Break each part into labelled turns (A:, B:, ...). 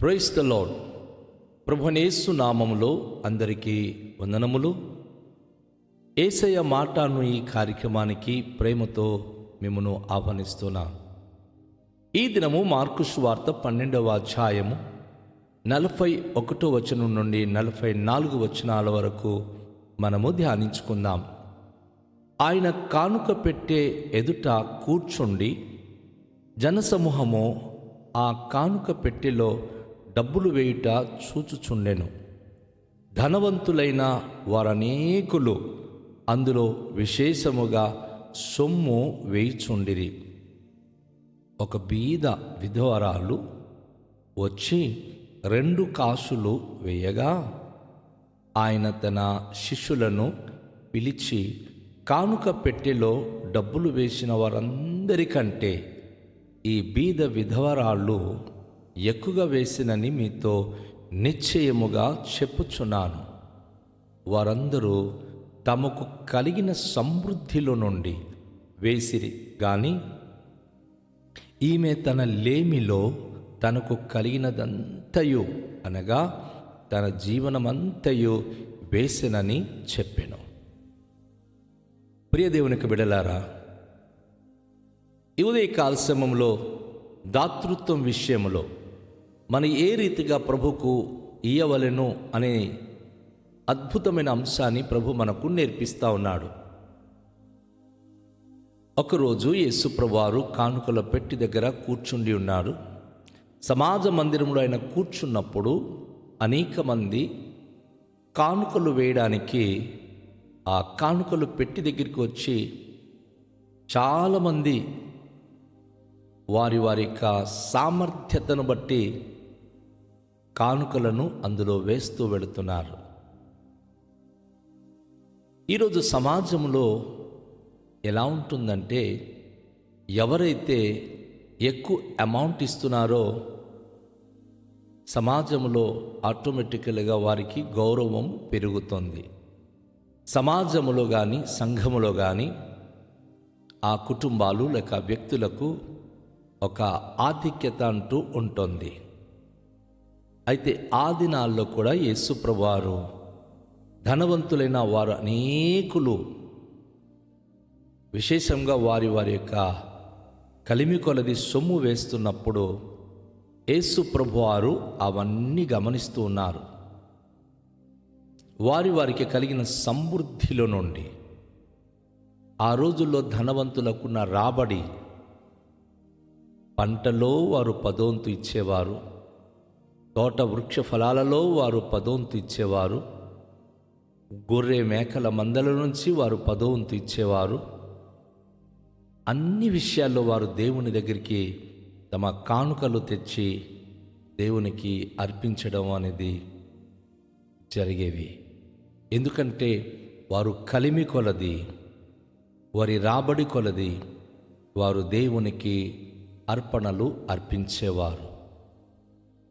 A: Praise the lord. ప్రభువైన యేసు నామములో అందరికీ వందనములు. యేసయ్య మాటను ఈ కార్యక్రమానికి ప్రేమతో మిమ్మును ఆహ్వానిస్తున్నాను. ఈ దినము మార్కు సువార్త 12వ అధ్యాయము 41వ వచనం నుండి 44 వచనాల వరకు మనము ధ్యానించుకుందాం. ఆయన కానుక పెట్టే ఎదుట కూర్చుండి జనసమూహము ఆ కానుక పెట్టెలో డబ్బులు వేయుట చూచుచుండెను. ధనవంతులైన వారనేకులు అందులో విశేషముగా సొమ్ము వేయుచుండిరి. ఒక బీద విధవరాలు వచ్చి 2 కాసులు వేయగా ఆయన తన శిష్యులను పిలిచి, కానుక పెట్టెలో డబ్బులు వేసిన వారందరికంటే ఈ బీద విధవరాళ్ళు ఎక్కువగా వేసినని మీతో నిశ్చయముగా చెప్పుచున్నాను. వారందరూ తమకు కలిగిన సమృద్ధిలో నుండి వేసిరి గాని ఈమె తన లేమిలో తనకు కలిగినదంతయు అనగా తన జీవనమంతయు వేసినని చెప్పెను. ప్రియ దేవునికి బిడ్డలారా, ఈ ఉదయకాల సమయంలో దాతృత్వం విషయంలో మనం ఏ రీతిగా ప్రభుకు ఇయ్యవలెను అనే అద్భుతమైన అంశాన్ని ప్రభు మనకు నేర్పిస్తూ ఉన్నాడు. ఒకరోజు యేసు ప్రభువారు కానుకల పెట్టి దగ్గర కూర్చుండి ఉన్నాడు. సమాజ మందిరంలో ఆయన కూర్చున్నప్పుడు అనేక మంది కానుకలు వేయడానికి ఆ కానుకలు పెట్టి దగ్గరికి వచ్చి చాలామంది వారి యొక్క సామర్థ్యతను బట్టి కానుకలను అందులో వేస్తూ వెళుతున్నారు. ఈరోజు సమాజంలో ఎలా ఉంటుందంటే, ఎవరైతే ఎక్కువ అమౌంట్ ఇస్తున్నారో సమాజంలో ఆటోమేటికల్గా వారికి గౌరవం పెరుగుతుంది. సమాజంలో కానీ సంఘములో కానీ ఆ కుటుంబాలు లేక వ్యక్తులకు ఒక ఆధిక్యత అంటూ ఉంటుంది. అయితే ఆ దినాల్లో కూడా యేసు ప్రభువారు ధనవంతులైన వారు అనేకులు విశేషంగా వారి యొక్క కలిమి కొలది సొమ్ము వేస్తున్నప్పుడు యేసు ప్రభువారు అవన్నీ గమనిస్తూ ఉన్నారు. వారికి కలిగిన సమృద్ధిలో నుండి ఆ రోజుల్లో ధనవంతులకున్న రాబడి, పంటలో వారు 10వ వంతు ఇచ్చేవారు, తోట వృక్ష ఫలాలలో వారు 10వ వంతు ఇచ్చేవారు, గొర్రె మేకల మందల నుంచి వారు 10వ వంతు ఇచ్చేవారు. అన్ని విషయాల్లో వారు దేవుని దగ్గరికి తమ కానుకలు తెచ్చి దేవునికి అర్పించడం అనేది జరిగేవి. ఎందుకంటే వారు కలిమి కొలది, వారి రాబడి కొలది వారు దేవునికి అర్పణలు అర్పించేవారు,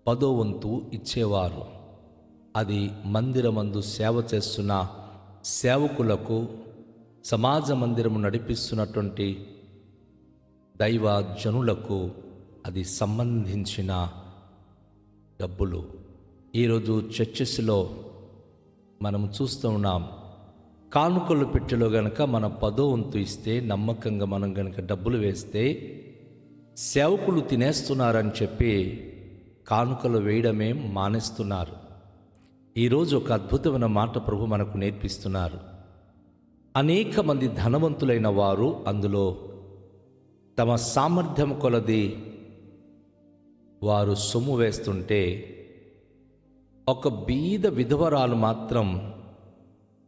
A: 10వ వంతు ఇచ్చేవారు. అది మందిరమందు సేవ చేస్తున్న సేవకులకు, సమాజ మందిరము నడిపిస్తున్నటువంటి దైవ జనులకు అది సంబంధించిన డబ్బులు. ఈరోజు చర్చెస్లో మనం చూస్తూ ఉన్నాం, కానుకలు పెట్టెలో గనక మన 10వ వంతు ఇస్తే, నమ్మకంగా మనం గనక డబ్బులు వేస్తే సేవకులు తినేస్తున్నారని చెప్పి కానుకలు వేయడమే మానేస్తున్నారు. ఈరోజు ఒక అద్భుతమైన మాట ప్రభు మనకు నేర్పిస్తున్నారు. అనేక మంది ధనవంతులైన వారు అందులో తమ సామర్థ్యం కొలది వారు సొమ్ము వేస్తుంటే, ఒక బీద విధవరాలు మాత్రం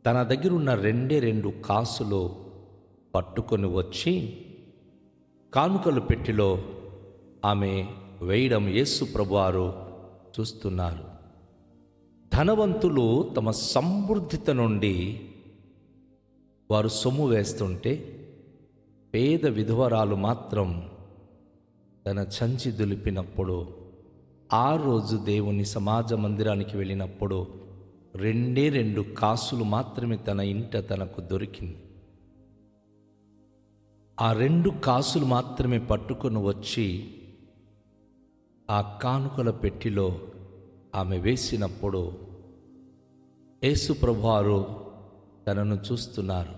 A: తన దగ్గర ఉన్న 2 కాసులు పట్టుకొని వచ్చి కానుకలు పెట్టెలో ఆమె వేయడం యేసు ప్రభువారు చూస్తున్నారు. ధనవంతులు తమ సమృద్ధిత నుండి వారు సొమ్ము వేస్తుంటే, పేద విధవరాలు మాత్రం తన చంచి దులిపినప్పుడు, ఆ రోజు దేవుని సమాజ మందిరానికి వెళ్ళినప్పుడు 2 కాసులు మాత్రమే తన ఇంట తనకు దొరికింది. ఆ 2 కాసులు మాత్రమే పట్టుకొని వచ్చి ఆ కానుకల పెట్టిలో ఆమె వేసినప్పుడు యేసు ప్రభువారు తనను చూస్తున్నారు.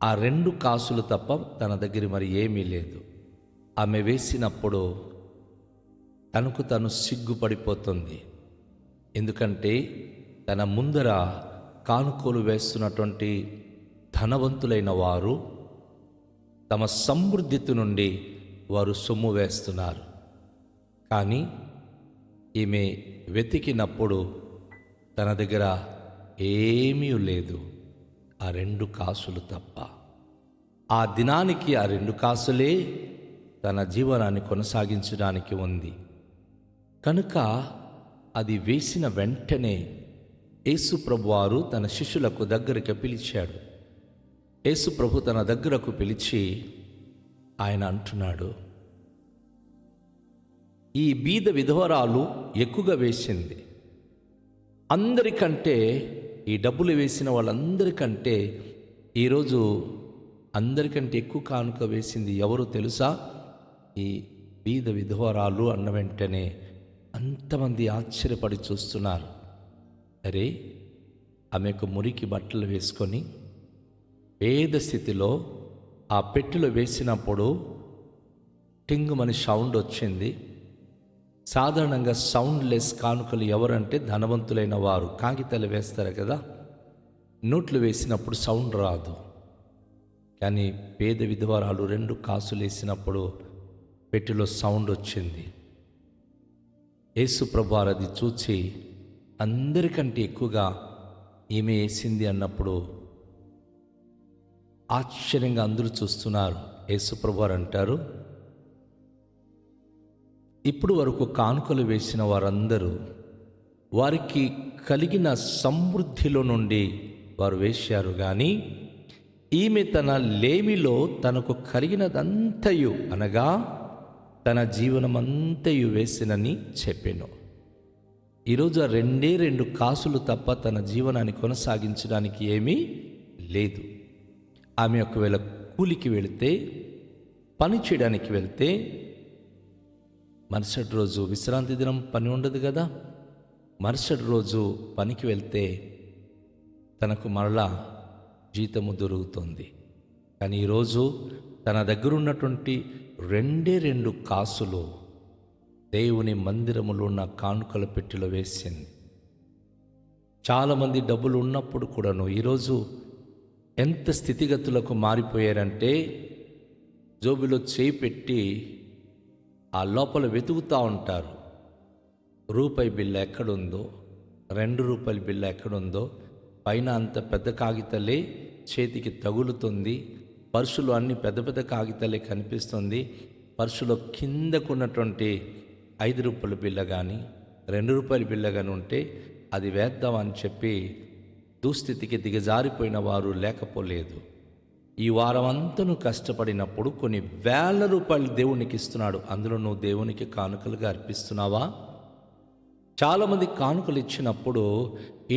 A: ఆ 2 కాసులు తప్ప తన దగ్గర మరి ఏమీ లేదు. ఆమె వేసినప్పుడు తనకు తను సిగ్గుపడిపోతుంది. ఎందుకంటే తన ముందర కానుకలు వేస్తున్నటువంటి ధనవంతులైన వారు తమ సమృద్ధితి నుండి వారు సొమ్ము వేస్తున్నారు. కానీ ఈమె వెతికినప్పుడు తన దగ్గర ఏమీ లేదు, ఆ 2 కాసులు తప్ప. ఆ దినానికి ఆ 2 కాసులే తన జీవనాన్ని కొనసాగించడానికి ఉంది. కనుక అది వేసిన వెంటనే యేసు ప్రభువారు తన శిష్యులకు దగ్గరికి పిలిచాడు. యేసు ప్రభు తన దగ్గరకు పిలిచి ఆయన అంటున్నాడు, ఈ బీద విధవరాలు ఎక్కువగా వేసింది. అందరికంటే, ఈ డబ్బులు వేసిన వాళ్ళందరికంటే ఈరోజు అందరికంటే ఎక్కువ కానుక వేసింది ఎవరు తెలుసా? ఈ బీద విధవరాలు అన్న వెంటనే అంతమంది ఆశ్చర్యపడి చూస్తున్నారు. అరే, ఆమెకు మురికి బట్టలు వేసుకొని పేద స్థితిలో ఆ పెట్టెలో వేసినప్పుడు టింగుమని సౌండ్ వచ్చింది. సాధారణంగా సౌండ్లెస్ కానుకలు ఎవరంటే ధనవంతులైన వారు. కాగితాలు వేస్తారు కదా, నోట్లు వేసినప్పుడు సౌండ్ రాదు. కానీ పేద విధవరాలు 2 కాసులు వేసినప్పుడు పెట్టెలో సౌండ్ వచ్చింది. యేసు ప్రభువారు అది చూచి అందరికంటే ఎక్కువగా ఈమె వేసింది అన్నప్పుడు ఆశ్చర్యంగా అందరూ చూస్తున్నారు. యేసు ప్రభువారు అంటారు, ఇప్పుడు వరకు కానుకలు వేసిన వారందరూ వారికి కలిగిన సమృద్ధిలో నుండి వారు వేశారు, కానీ ఈమె తన లేమిలో తనకు కలిగినదంతయు అనగా తన జీవనమంతయు వేసినని చెప్పెను. ఈరోజు ఆ 2 కాసులు తప్ప తన జీవనాన్ని కొనసాగించడానికి ఏమీ లేదు. ఆమె ఒకవేళ కూలికి వెళితే, పని చేయడానికి వెళ్తే, మరుసటి రోజు విశ్రాంతి దినం పని ఉండదు కదా, మరుసటి రోజు పనికి వెళ్తే తనకు మరలా జీతము దొరుకుతుంది. కానీ ఈరోజు తన దగ్గర ఉన్నటువంటి 2 కాసులు దేవుని మందిరములో ఉన్న కానుకల పెట్టెలో వేసింది. చాలామంది డబ్బులు ఉన్నప్పుడు కూడాను ఈరోజు ఎంత స్థితిగతులకు మారిపోయారంటే, జోబులో చేయి పెట్టి ఆ లోపల వెతుకుతూ ఉంటారు. రూపాయి బిల్ల ఎక్కడుందో, 2 రూపాయల బిల్ల ఎక్కడుందో, పైన అంత పెద్ద కాగితాలే చేతికి తగులుతుంది. పర్సులో అన్ని పెద్ద పెద్ద కాగితాలే కనిపిస్తుంది. పర్సులో కిందకున్నటువంటి 5 రూపాయల బిల్ల కానీ 2 రూపాయల బిల్ల కానీ ఉంటే అది వేద్దామని చెప్పి దుస్థితికి దిగజారిపోయిన వారు లేకపోలేదు. ఈ వారం అంతను కష్టపడినప్పుడు కొన్ని వేల రూపాయలు దేవునికి ఇస్తున్నాడు. అందులో నువ్వు దేవునికి కానుకలుగా అర్పిస్తున్నావా? చాలామంది కానుకలు ఇచ్చినప్పుడు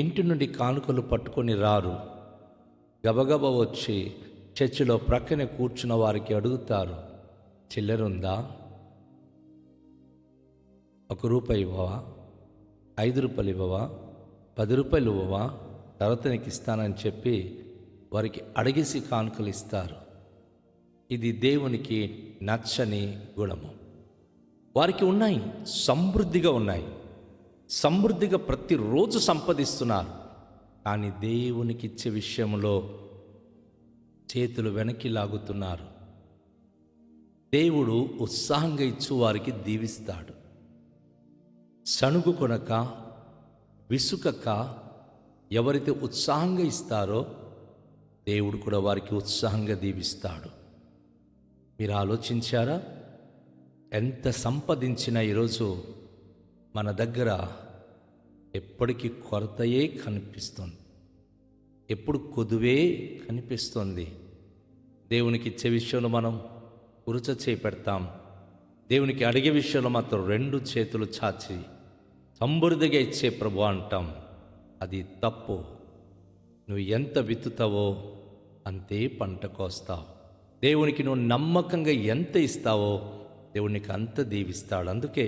A: ఇంటి నుండి కానుకలు పట్టుకొని రారు. గబగబా వచ్చి చర్చిలో ప్రక్కనే కూర్చున్న వారికి అడుగుతారు, చిల్లరుందా? 1 రూపాయి ఇవ్వవా? 5 రూపాయలు ఇవ్వవా? 10 రూపాయలు ఇవ్వవా? తర్వాత నీకు ఇస్తానని చెప్పి వారికి అడిగేసి కానుకలు ఇస్తారు. ఇది దేవునికి నచ్చని గుణము. వారికి ఉన్నాయి, సమృద్ధిగా ఉన్నాయి, సమృద్ధిగా ప్రతిరోజు సంపాదిస్తున్నారు. కానీ దేవునికి ఇచ్చే విషయంలో చేతులు వెనక్కి లాగుతున్నారు. దేవుడు ఉత్సాహంగా ఇచ్చు వారికి దీవిస్తాడు. సణుగు కొనక విసుకక ఎవరైతే ఉత్సాహంగా ఇస్తారో దేవుడు కూడా వారికి ఉత్సాహంగా దీవిస్తాడు. మీరు ఆలోచించారా? ఎంత సంపాదించినా ఈరోజు మన దగ్గర ఎప్పటికీ కొరతయే కనిపిస్తుంది, ఎప్పుడు కొదువే కనిపిస్తుంది. దేవునికి ఇచ్చే విషయంలో మనం ఉరుచ చేపెడతాం. దేవునికి అడిగే విషయంలో మాత్రం 2 చేతులు చాచి సమృద్ధిగా ఇచ్చే ప్రభు అంటాం. అది తప్పు. నువ్వు ఎంత విత్తుతావో అంతే పంట కోస్తావు. దేవునికి నువ్వు నమ్మకంగా ఎంత ఇస్తావో దేవునికి అంత దీవిస్తాడు. అందుకే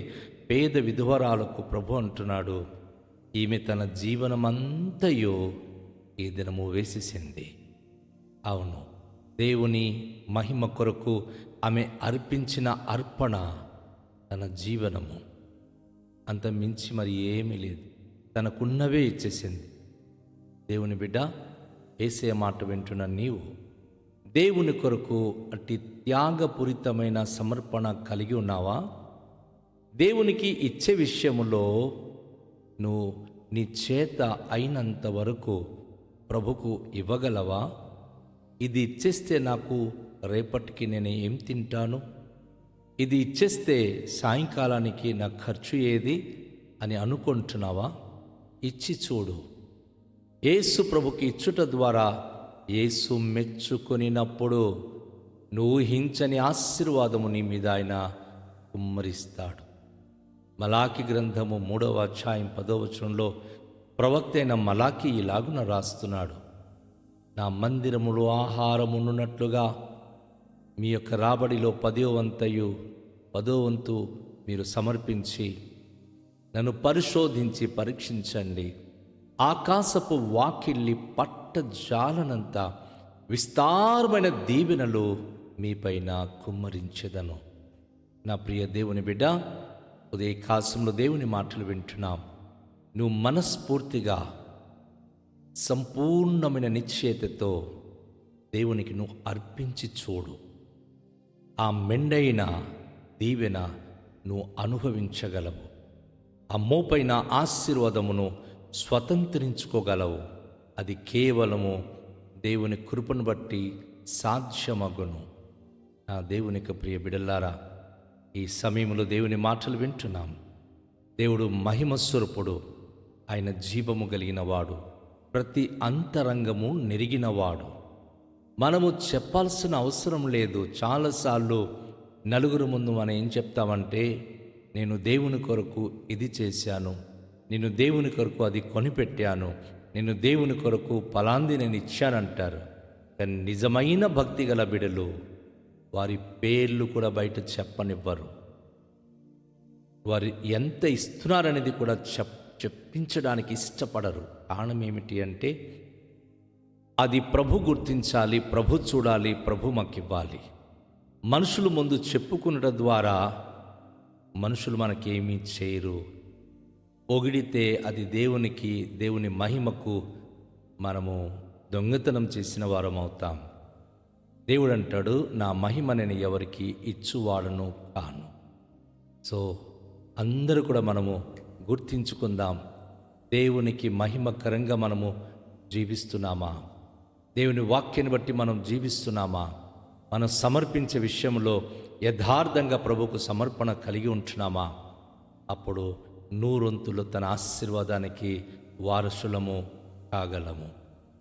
A: పేద విధవరాలకు ప్రభు అంటున్నాడు, ఈమె తన జీవనమంతయో ఈ దినము వేసేసింది. అవును, దేవుని మహిమ కొరకు ఆమె అర్పించిన అర్పణ తన జీవనము, అంత మించి మరి ఏమీ లేదు. తనకున్నవే ఇచ్చేసింది. దేవుని బిడ్డ, యేసయ్య మాట వింటున్న నీవు దేవుని కొరకు అట్టి త్యాగపూరితమైన సమర్పణ కలిగి ఉన్నావా? దేవునికి ఇచ్చే విషయంలో నువ్వు నీ చేత అయినంత వరకు ప్రభుకు ఇవ్వగలవా? ఇది ఇచ్చేస్తే నాకు రేపటికి నేను ఏం తింటాను, ఇది ఇచ్చేస్తే సాయంకాలానికి నా ఖర్చు ఏది అని అనుకుంటున్నావా? ఇచ్చి చూడు. యేసు ప్రభుకి ఇచ్చుట ద్వారా యేసు మెచ్చుకొనినప్పుడు నువ్వు ఊహించని ఆశీర్వాదము నీ మీద ఆయన కుమ్మరిస్తాడు. మలాకి గ్రంథము 3వ అధ్యాయం 10వ వచనంలో ప్రవక్త అయిన మలాకి ఇలాగున రాస్తున్నాడు, నా మందిరములో ఆహారమున్నట్లుగా మీ యొక్క రాబడిలో 10వ వంతు మీరు సమర్పించి నన్ను పరిశోధించి పరీక్షించండి. ఆకాశపు వాకిళ్ళి పట్టజాలనంత విస్తారమైన దీవెనలు మీపైన కుమ్మరించెదను. నా ప్రియ దేవుని బిడ్డ, ఉదయకాశంలో దేవుని మాటలు వింటున్నాం. నువ్వు మనస్ఫూర్తిగా సంపూర్ణమైన నిశ్చయతతో దేవునికి నువ్వు అర్పించి చూడు. ఆ మెండైన దీవెన నువ్వు అనుభవించగలవు. ఆ మోపైన ఆశీర్వాదమును స్వతంత్రించుకోగలవు. అది కేవలము దేవుని కృపను బట్టి సాధ్యమగును. నా దేవునికి ప్రియ బిడ్డలారా, ఈ సమయంలో దేవుని మాటలు వింటున్నాం. దేవుడు మహిమస్వరూపుడు, ఆయన జీవము కలిగిన వాడు, ప్రతి అంతరంగము నెరిగినవాడు. మనము చెప్పాల్సిన అవసరం లేదు. చాలాసార్లు నలుగురు ముందు మనం ఏం చెప్తామంటే, నేను దేవుని కొరకు ఇది చేశాను, నేను దేవుని కొరకు అది కొనిపెట్టాను, నేను దేవుని కొరకు ఫలాంది నేను ఇచ్చానంటారు. కానీ నిజమైన భక్తి గల బిడ్డలు వారి పేర్లు కూడా బయట చెప్పనివ్వరు. వారు ఎంత ఇస్తున్నారనేది కూడా చెప్పించడానికి ఇష్టపడరు. కారణం ఏమిటి అంటే, అది ప్రభు గుర్తించాలి, ప్రభు చూడాలి, ప్రభు మాకివ్వాలి. మనుషులు ముందు చెప్పుకునడం ద్వారా మనుషులు మనకేమీ చేయరు. పొగిడితే అది దేవుని మహిమకు మనము దొంగతనం చేసిన వారం అవుతాం. దేవుడు అంటాడు, నా మహిమ నేను ఎవరికి ఇచ్చువాడను కాను. సో అందరూ కూడా మనము గుర్తించుకుందాం, దేవునికి మహిమకరంగా మనము జీవిస్తున్నామా? దేవుని వాక్యాన్ని బట్టి మనం జీవిస్తున్నామా? మనం సమర్పించే విషయంలో యథార్థంగా ప్రభుకు సమర్పణ కలిగి ఉంటున్నామా? అప్పుడు నూరొంతులు తన ఆశీర్వాదానికి వారసులము కాగలము.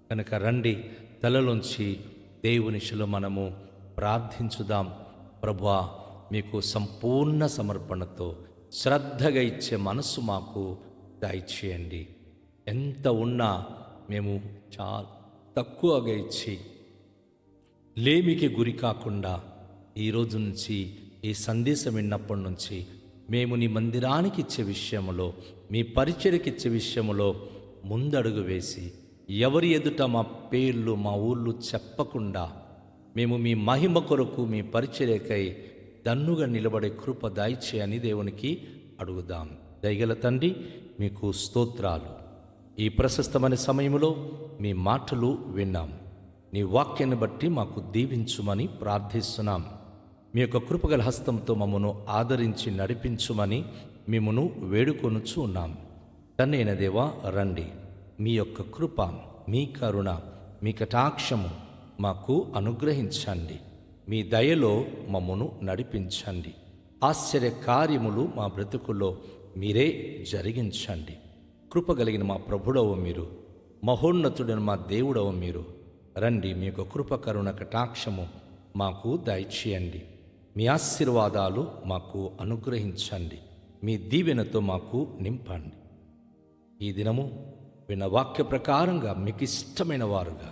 A: కనుక రండి, తలలోంచి దేవునిలో మనము ప్రార్థించుదాం. ప్రభువా, మీకు సంపూర్ణ సమర్పణతో శ్రద్ధగా ఇచ్చే మనస్సు మాకు దయచేయండి. ఎంత ఉన్నా మేము చాలా తక్కువగా ఇచ్చి లేమికి గురి కాకుండా ఈరోజు నుంచి, ఈ సందేశం విన్నప్పటి నుంచి మేము నీ మందిరానికి ఇచ్చే విషయంలో, మీ పరిచర్యకి ఇచ్చే విషయంలో ముందడుగు వేసి, ఎవరి ఎదుట మా పేర్లు మా ఊళ్ళు చెప్పకుండా మేము మీ మహిమ కొరకు మీ పరిచర్యకై దన్నుగా నిలబడే కృప దయచేయని దేవునికి అడుగుదాం. దయగల తండ్రి, మీకు స్తోత్రాలు. ఈ ప్రశస్తమైన సమయంలో మీ మాటలు విన్నాం. నీ వాక్యాన్ని బట్టి మాకు దీవించుమని ప్రార్థిస్తున్నాం. మీ యొక్క కృపగల హస్తంతో మమ్మను ఆదరించి నడిపించుమని మిమ్మను వేడుకొనుచు ఉన్నాం. తండ్రైన దేవా, రండి. మీ యొక్క కృప, మీ కరుణ, మీ కటాక్షము మాకు అనుగ్రహించండి. మీ దయలో మమ్మను నడిపించండి. ఆశ్చర్య కార్యములు మా బ్రతుకుల్లో మీరే జరిగించండి. కృపగలిగిన మా ప్రభుడవు మీరు, మహోన్నతుడైన మా దేవుడవు మీరు. రండి, మీ యొక్క కృప, కరుణ, కటాక్షము మాకు దయచేయండి. మీ ఆశీర్వాదాలు మాకు అనుగ్రహించండి. మీ దీవెనతో మాకు నింపండి. ఈ దినము విన్న వాక్య ప్రకారంగా మీకు ఇష్టమైన వారుగా,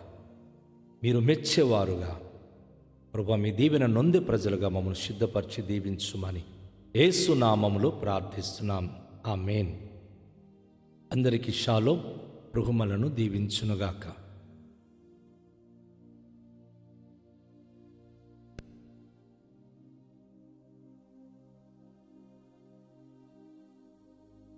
A: మీరు మెచ్చేవారుగా, ప్రభువా, మీ దీవెన నొందే ప్రజలుగా మమ్మల్ని సిద్ధపరిచి దీవించుమని యేసు నామములో ప్రార్థిస్తున్నాం. ఆమేన్. అందరికీ షాలోమ్. ప్రభువులను దీవించునుగాక.